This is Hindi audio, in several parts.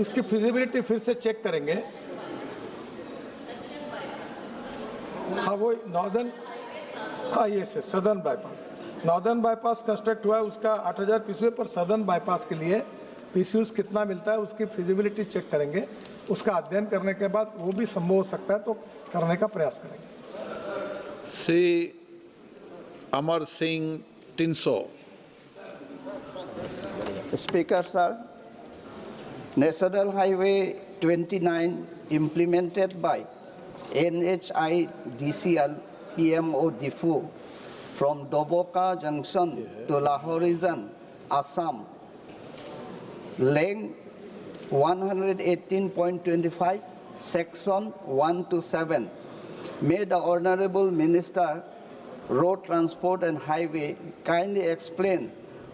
इसकी फिजिबिलिटी फिर से चेक करेंगे। हाँ वो नॉर्दर्न, हाँ ये से southern bypass, northern bypass construct हुआ है उसका 8000 PCU पर सदर्न बाईपास के लिए PCUs कितना मिलता है उसकी फिजिबिलिटी चेक करेंगे। उसका अध्ययन करने के बाद वो भी संभव हो सकता है तो करने का प्रयास करेंगे। Shri Amar Singh टिंसो। Speaker sir, National Highway 29 implemented by NHIDCL PMO Diffu from Doboka Junction to Lahore region, Assam, length 118.25, section 1 to 7. May the Honorable Minister, Road Transport and Highway kindly explain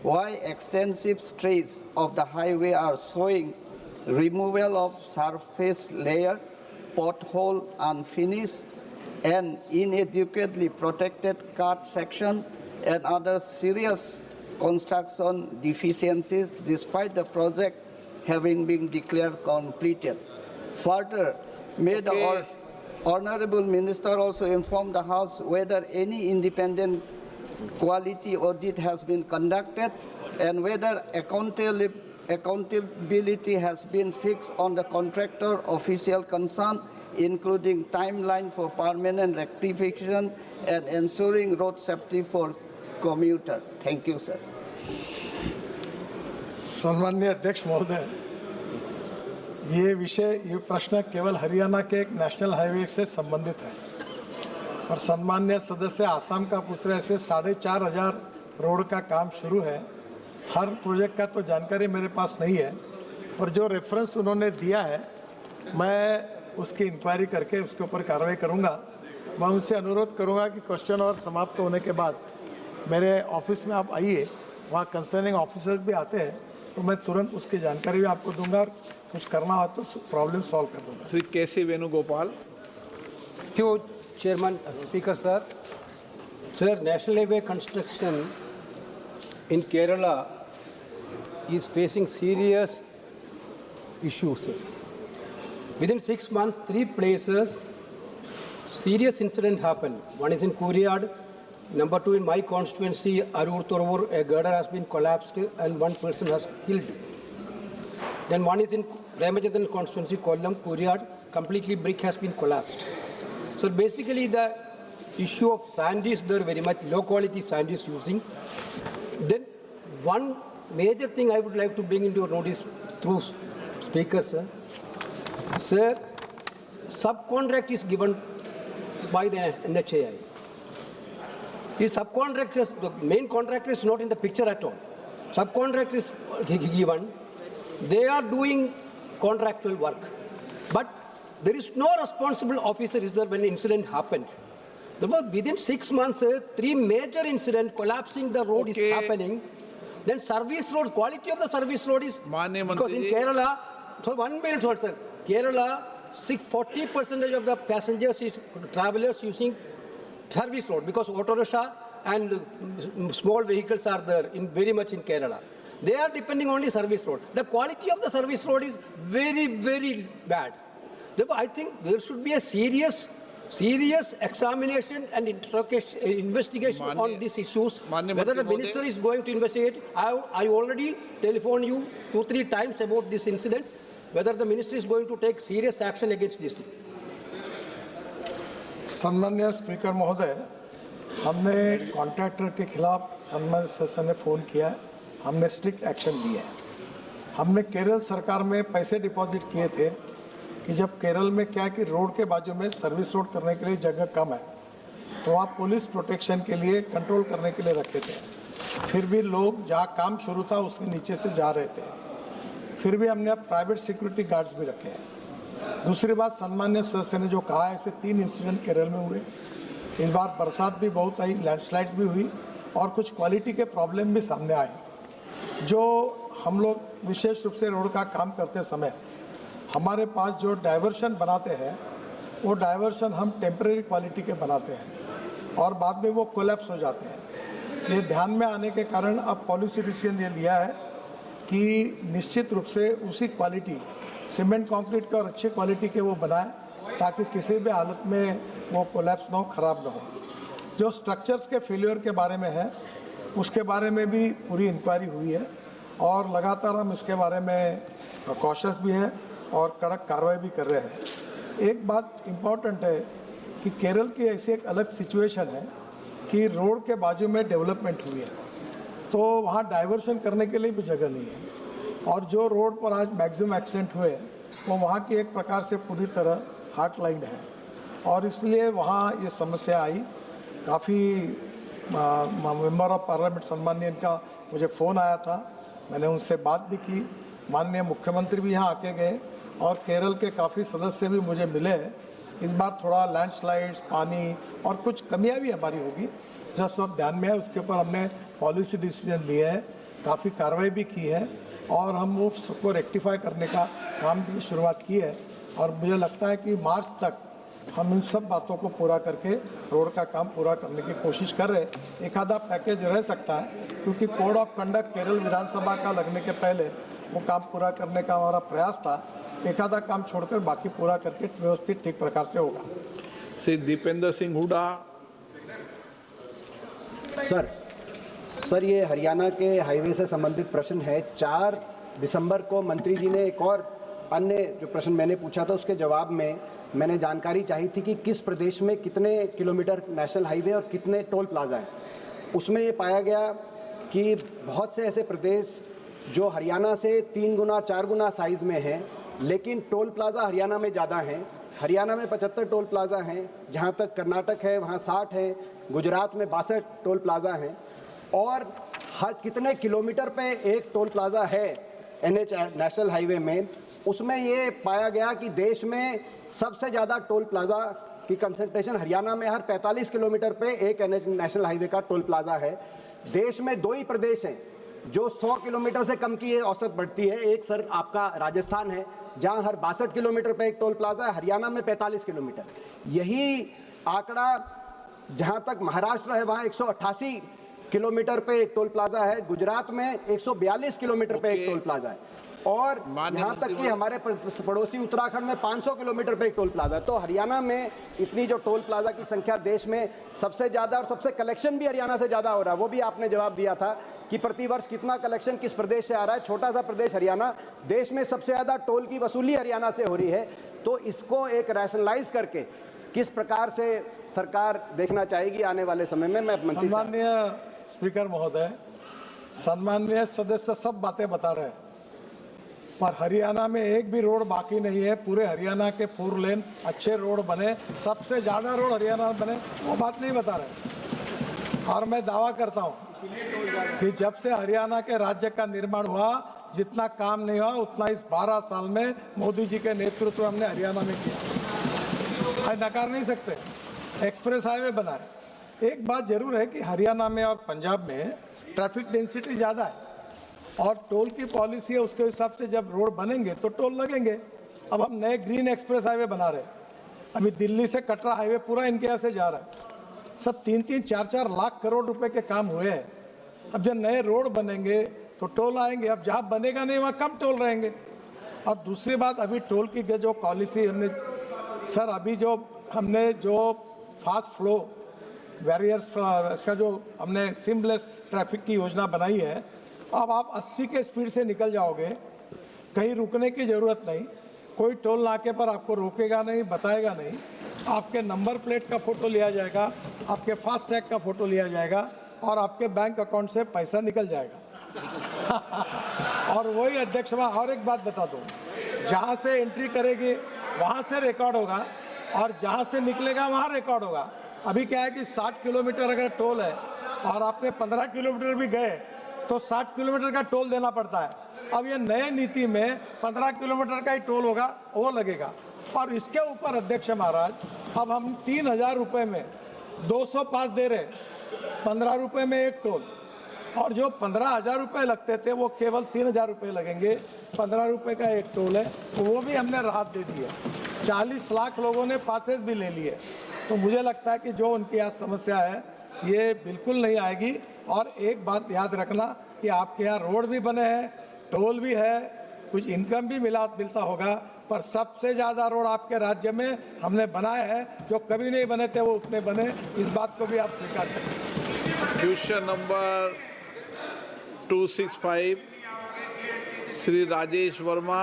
why extensive streets of the highway are showing removal of surface layer, pothole unfinished, and inadequately protected cut section and other serious construction deficiencies despite the project having been declared completed. Further, may the Honorable Minister also inform the House whether any independent quality audit has been conducted and whether accountability has been fixed on the contractor official concerned, including timeline for permanent rectification and ensuring road safety for commuter. Thank you, sir. सम्माननीय अध्यक्ष महोदय, ये प्रश्न केवल हरियाणा के एक नेशनल हाईवे से संबंधित है और सम्माननीय सदस्य आसाम का पूछ रहे ऐसे 4500 रोड का काम शुरू है। हर प्रोजेक्ट का तो जानकारी मेरे पास नहीं है, पर जो रेफरेंस उन्होंने दिया है मैं उसकी इंक्वायरी करके उसके ऊपर कार्रवाई करूंगा। मैं उनसे अनुरोध करूंगा कि क्वेश्चन और समाप्त होने के बाद मेरे ऑफिस में आप आइए, वहाँ कंसर्निंग ऑफिसर्स भी आते हैं, तो मैं तुरंत उसकी जानकारी भी आपको दूंगा और कुछ करना हो तो प्रॉब्लम सॉल्व कर दूंगा। श्री केसी Venugopal. Thank you, Chairman. Speaker, sir. Sir, National Highway construction in Kerala is facing serious issues. Within 6 months, 3 places, serious incident happened. One is in Kuriad. Number 2, in my constituency, Arur Torur, a girder has been collapsed and 1 person has killed. Then one is in Ramachandran constituency, Kollam, Kuriad, completely brick has been collapsed. So basically the issue of sand is there, very much low quality sand is using. Then one major thing I would like to bring into your notice through Speaker, sir. Sir, subcontract is given by the NHAI. The subcontractors, the main contractor is not in the picture at all. Subcontractor is given. They are doing contractual work. But there is no responsible officer is there when the incident happened. Therefore, within 6 months, 3 major incidents, collapsing the road is happening. Then service road, quality of the service road is, because in Kerala, so 1 minute, sir, Kerala, 40% of the passengers is travelers using service road because auto rickshaw and small vehicles are there very much in Kerala. They are depending only service road. The quality of the service road is very, very bad. Therefore, I think there should be a serious examination and investigation on these issues. Whether the minister is going to investigate, I already telephoned you 2-3 times about these incidents. Whether the minister is going to take serious action against this. सम्माननीय स्पीकर महोदय, हमने कॉन्ट्रैक्टर के खिलाफ सम्मानित सदस्य ने फ़ोन किया है, हमने स्ट्रिक्ट एक्शन लिए है। हमने केरल सरकार में पैसे डिपॉजिट किए थे कि जब केरल में क्या कि रोड के बाजू में सर्विस रोड करने के लिए जगह कम है, तो आप पुलिस प्रोटेक्शन के लिए कंट्रोल करने के लिए रखे थे। फिर भी लोग जहाँ काम शुरू था उसके नीचे से जा रहे थे। फिर भी हमने अब प्राइवेट सिक्योरिटी गार्ड्स भी रखे हैं। दूसरी बात, सम्मान्य सदस्य ने जो कहा है, ऐसे 3 इंसिडेंट केरल में हुए। इस बार बरसात भी बहुत आई, लैंडस्लाइड्स भी हुई और कुछ क्वालिटी के प्रॉब्लम भी सामने आए। जो हम लोग विशेष रूप से रोड का काम करते समय हमारे पास जो डाइवर्शन बनाते हैं, वो डाइवर्शन हम टेम्परेरी क्वालिटी के बनाते हैं और बाद में वो कोलैप्स हो जाते हैं। ये ध्यान में आने के कारण अब पॉलिसी डिसीजन ये लिया है कि निश्चित रूप से उसी क्वालिटी सीमेंट कंक्रीट के और अच्छी क्वालिटी के वो बनाए ताकि किसी भी हालत में वो कोलैप्स ना हो, ख़राब ना हो। जो स्ट्रक्चर्स के फेलियर के बारे में है उसके बारे में भी पूरी इंक्वायरी हुई है और लगातार हम इसके बारे में कॉशियस भी हैं और कड़क कार्रवाई भी कर रहे हैं। एक बात इम्पॉर्टेंट है कि केरल की ऐसी एक अलग सिचुएशन है कि रोड के बाजू में डेवलपमेंट हुई है तो वहाँ डाइवर्शन करने के लिए भी जगह नहीं है और जो रोड पर आज मैक्सिमम एक्सीडेंट हुए वो वहाँ की एक प्रकार से पूरी तरह हार्ट लाइन है और इसलिए वहाँ ये समस्या आई। काफ़ी मेंबर ऑफ पार्लियामेंट सम्माननीय इनका मुझे फ़ोन आया था, मैंने उनसे बात भी की। माननीय मुख्यमंत्री भी यहाँ आके गए और केरल के काफ़ी सदस्य भी मुझे मिले। इस बार थोड़ा लैंडस्लाइड्स, पानी और कुछ कमियां भी हमारी होगी जो सब ध्यान में है, उसके ऊपर हमने पॉलिसी डिसीजन लिए है, काफ़ी कार्रवाई भी की है और हम वो सबको रेक्टिफाई करने का काम की शुरुआत की है और मुझे लगता है कि मार्च तक हम इन सब बातों को पूरा करके रोड का काम पूरा करने की कोशिश कर रहे हैं। एक आधा पैकेज रह सकता है क्योंकि कोड ऑफ कंडक्ट केरल विधानसभा का लगने के पहले वो काम पूरा करने का हमारा प्रयास था। एक आधा काम छोड़कर बाकी पूरा करके व्यवस्थित ठीक प्रकार से होगा। श्री दीपेंद्र सिंह हुडा। सर ये हरियाणा के हाईवे से संबंधित प्रश्न है। 4 दिसंबर को मंत्री जी ने एक और अन्य जो प्रश्न मैंने पूछा था उसके जवाब में मैंने जानकारी चाहिए थी कि किस प्रदेश में कितने किलोमीटर नेशनल हाईवे और कितने टोल प्लाजा हैं। उसमें ये पाया गया कि बहुत से ऐसे प्रदेश जो हरियाणा से 3 गुना 4 गुना साइज़ में हैं लेकिन टोल प्लाजा हरियाणा में ज़्यादा हैं। हरियाणा में 75 टोल प्लाजा हैं, जहाँ तक कर्नाटक है वहाँ 60 है, गुजरात में 62 टोल प्लाजा हैं और हर कितने किलोमीटर पे एक टोल प्लाजा है NH नेशनल हाईवे में। उसमें ये पाया गया कि देश में सबसे ज़्यादा टोल प्लाजा की कंसंट्रेशन हरियाणा में, हर 45 किलोमीटर पे एक NH नेशनल हाईवे का टोल प्लाजा है। देश में 2 ही प्रदेश हैं जो 100 किलोमीटर से कम की औसत बढ़ती है। एक सर आपका राजस्थान है जहां हर 62 किलोमीटर पे एक टोल प्लाजा है, हरियाणा में 45 किलोमीटर। यही आंकड़ा जहां तक महाराष्ट्र है वहां 188 किलोमीटर पे एक टोल प्लाजा है, गुजरात में 142 किलोमीटर पे एक टोल प्लाजा है और यहाँ तक कि हमारे पड़ोसी उत्तराखंड में 500 किलोमीटर पे एक टोल प्लाजा है। तो हरियाणा में इतनी जो टोल प्लाजा की संख्या देश में सबसे ज़्यादा और सबसे कलेक्शन भी हरियाणा से ज़्यादा हो रहा है। वो भी आपने जवाब दिया था कि प्रतिवर्ष कितना कलेक्शन किस प्रदेश से आ रहा है। छोटा सा प्रदेश हरियाणा, देश में सबसे ज़्यादा टोल की वसूली हरियाणा से हो रही है। तो इसको एक रैशनलाइज करके किस प्रकार से सरकार देखना चाहेगी आने वाले समय में। मैं मंत्री सम्माननीय स्पीकर महोदय, सम्माननीय सदस्य सब बातें बता रहे हैं पर हरियाणा में एक भी रोड बाकी नहीं है। पूरे हरियाणा के 4 लेन अच्छे रोड बने, सबसे ज़्यादा रोड हरियाणा में बने, वो बात नहीं बता रहे। और मैं दावा करता हूँ कि जब से हरियाणा के राज्य का निर्माण हुआ जितना काम नहीं हुआ उतना इस 12 साल में मोदी जी के नेतृत्व में हमने हरियाणा में किया। नकार नहीं सकते। एक्सप्रेस हाईवे बनाए। एक बात जरूर है कि हरियाणा में और पंजाब में ट्रैफिक डेंसिटी ज़्यादा है और टोल की पॉलिसी है, उसके हिसाब से जब रोड बनेंगे तो टोल लगेंगे। अब हम नए ग्रीन एक्सप्रेस हाईवे बना रहे हैं। अभी दिल्ली से कटरा हाईवे पूरा इनके यहाँ से जा रहा है। सब 3-3, 4-4 लाख करोड़ रुपए के काम हुए हैं। अब जब नए रोड बनेंगे तो टोल आएंगे। अब जहाँ बनेगा नहीं वहाँ कम टोल रहेंगे। और दूसरी बात, अभी टोल की जो पॉलिसी हमने सर अभी जो हमने जो फास्ट फ्लो बैरियर्स इसका जो हमने सीमलेस ट्रैफिक की योजना बनाई है, अब आप 80 के स्पीड से निकल जाओगे, कहीं रुकने की ज़रूरत नहीं, कोई टोल नाके पर आपको रोकेगा नहीं, बताएगा नहीं। आपके नंबर प्लेट का फ़ोटो लिया जाएगा, आपके फास्ट टैग का फ़ोटो लिया जाएगा और आपके बैंक अकाउंट से पैसा निकल जाएगा। और वही अध्यक्ष वहाँ और एक बात बता दूँ, जहाँ से एंट्री करेगी वहाँ से रिकॉर्ड होगा और जहाँ से निकलेगा वहाँ रिकॉर्ड होगा। अभी क्या है कि 60 किलोमीटर अगर टोल है और आपने 15 किलोमीटर भी गए तो 60 किलोमीटर का टोल देना पड़ता है। अब ये नए नीति में 15 किलोमीटर का ही टोल होगा, वो लगेगा। और इसके ऊपर अध्यक्ष महाराज, अब हम 3,000 रुपये में 200 पास दे रहे, 15 रुपये में एक टोल, और जो 15,000 रुपये लगते थे वो केवल 3,000 रुपये लगेंगे। 15 रुपये का एक टोल है, तो वो भी हमने राहत दे दी है। 40 लाख लोगों ने पासेस भी ले लिए। तो मुझे लगता है कि जो उनकी यहाँ समस्या है ये बिल्कुल नहीं आएगी। और एक बात याद रखना कि आपके यहाँ रोड भी बने हैं, टोल भी है, कुछ इनकम भी मिलता होगा, पर सबसे ज़्यादा रोड आपके राज्य में हमने बनाए हैं, जो कभी नहीं बने थे वो उतने बने, इस बात को भी आप स्वीकार करें। Question number 265 Shri Rajesh Verma.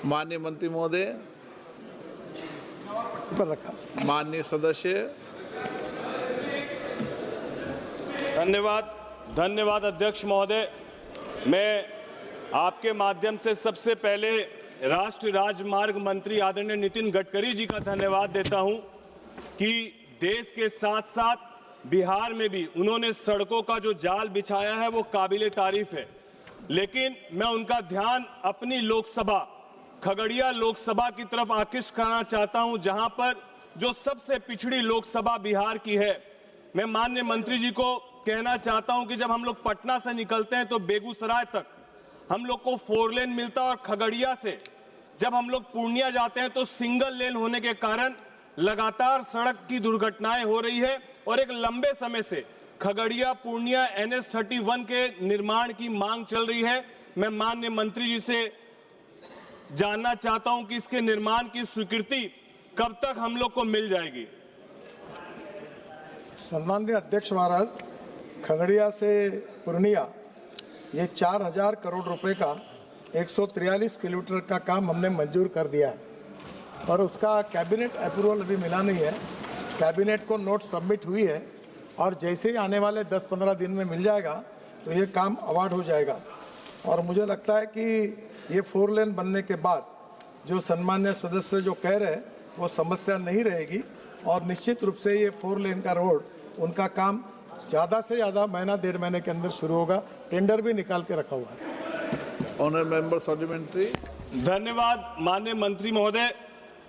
माननीय मंत्री महोदय, ऊपर रखा। माननीय सदस्य। धन्यवाद अध्यक्ष महोदय। मैं आपके माध्यम से सबसे पहले राष्ट्रीय राजमार्ग मंत्री आदरणीय नितिन गडकरी जी का धन्यवाद देता हूं कि देश के साथ साथ बिहार में भी उन्होंने सड़कों का जो जाल बिछाया है वो काबिले तारीफ है। लेकिन मैं उनका ध्यान अपनी लोकसभा खगड़िया लोकसभा की तरफ आकृष्ट करना चाहता हूं, जहां पर जो सबसे पिछड़ी लोकसभा बिहार की है। मैं माननीय मंत्री जी को कहना चाहता हूं कि जब हम लोग पटना से निकलते हैं तो बेगूसराय तक हम लोग को 4 लेन मिलता है, और खगड़िया से जब हम लोग पूर्णिया जाते हैं तो सिंगल लेन होने के कारण लगातार सड़क की दुर्घटनाएं हो रही है। और एक लंबे समय से खगड़िया पूर्णिया NH-31 के निर्माण की मांग चल रही है। मैं माननीय मंत्री जी से जानना चाहता हूं कि इसके निर्माण की स्वीकृति कब तक हम लोग को मिल जाएगी। सम्माननीय अध्यक्ष महाराज, खगड़िया से पूर्णिया ये 4000 करोड़ रुपए का 143 किलोमीटर का काम हमने मंजूर कर दिया है, और उसका कैबिनेट अप्रूवल अभी मिला नहीं है। कैबिनेट को नोट सबमिट हुई है, और जैसे ही आने वाले 10-15 दिन में मिल जाएगा तो ये काम अवार्ड हो जाएगा। और मुझे लगता है कि ये 4 लेन बनने के बाद जो सम्मान्य सदस्य जो कह रहे हैं वो समस्या नहीं रहेगी, और निश्चित रूप से ये 4 लेन का रोड उनका काम ज़्यादा से ज़्यादा महीना 1.5 महीने के अंदर शुरू होगा। टेंडर भी निकाल के रखा हुआ है। Honour member supplementary. धन्यवाद माननीय मंत्री महोदय।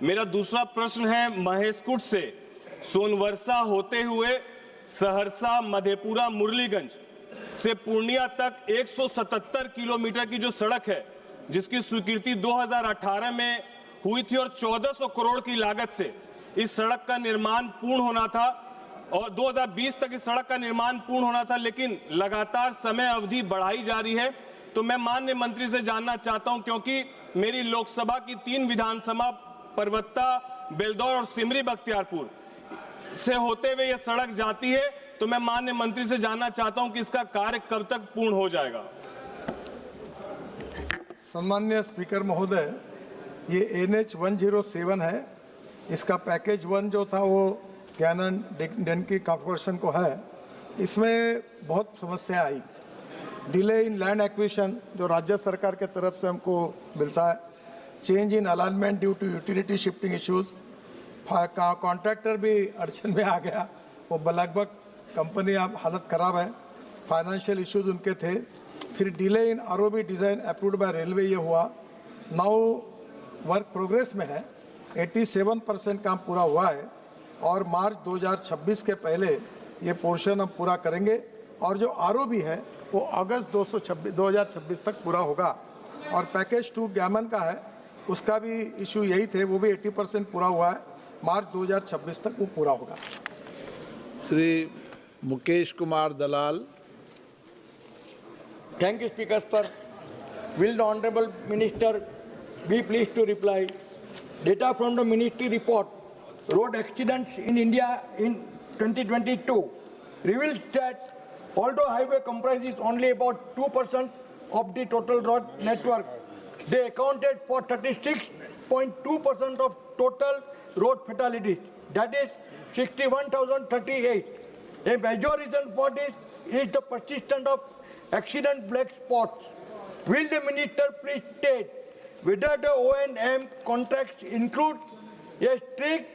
मेरा दूसरा प्रश्न है महेशकुट से सोनवर्षा होते हुए सहरसा, मधेपुरा, मुरलीगंज से पूर्णिया तक 177 किलोमीटर की जो सड़क है, जिसकी स्वीकृति 2018 में हुई थी और 1400 करोड़ की लागत से इस सड़क का निर्माण पूर्ण होना था, और 2020 तक इस सड़क का निर्माण पूर्ण होना था, लेकिन लगातार समय अवधि बढ़ाई जा रही है। तो मैं माननीय मंत्री से जानना चाहता हूं, क्योंकि मेरी लोकसभा की 3 विधानसभा परबत्ता, बेलदौर और सिमरी बख्तियारपुर से होते हुए यह सड़क जाती है, तो मैं माननीय मंत्री से जानना चाहता हूं कि इसका कार्य कब तक पूर्ण हो जाएगा। सम्मान्य स्पीकर महोदय, ये NH-107 है। इसका पैकेज 1 जो था वो कैनन डेनकी कॉर्पोरेशन को है। इसमें बहुत समस्या आई, डिले इन लैंड एक्विजिशन जो राज्य सरकार के तरफ से हमको मिलता है, change in alignment due to utility shifting issues, contractor भी अड़चन में आ गया, वो लगभग कंपनी अब हालत ख़राब है, फाइनेंशियल इश्यूज उनके थे। फिर delay in ROB design approved by railway ये हुआ। नाउ वर्क प्रोग्रेस में है, 87% काम पूरा हुआ है, और मार्च 2026 के पहले ये पोर्शन हम पूरा करेंगे, और जो ROB है वो अगस्त 2026 तक पूरा होगा। और पैकेज 2 गैमन का है, उसका भी इशू यही थे, वो भी 80% पूरा हुआ है, मार्च 2026 तक वो पूरा होगा। श्री मुकेश कुमार दलाल। Thank you, Speaker, sir. Will the Honorable Minister be pleased to reply? Data from the Ministry report, road accidents in India in 2022 reveals that although highway comprises only about 2% of the total road network, they accounted for 36.2% of total road fatalities, that is 61,038. A major reason for this is the persistence of accident black spots. Will the minister please state whether the O&M contracts include a strict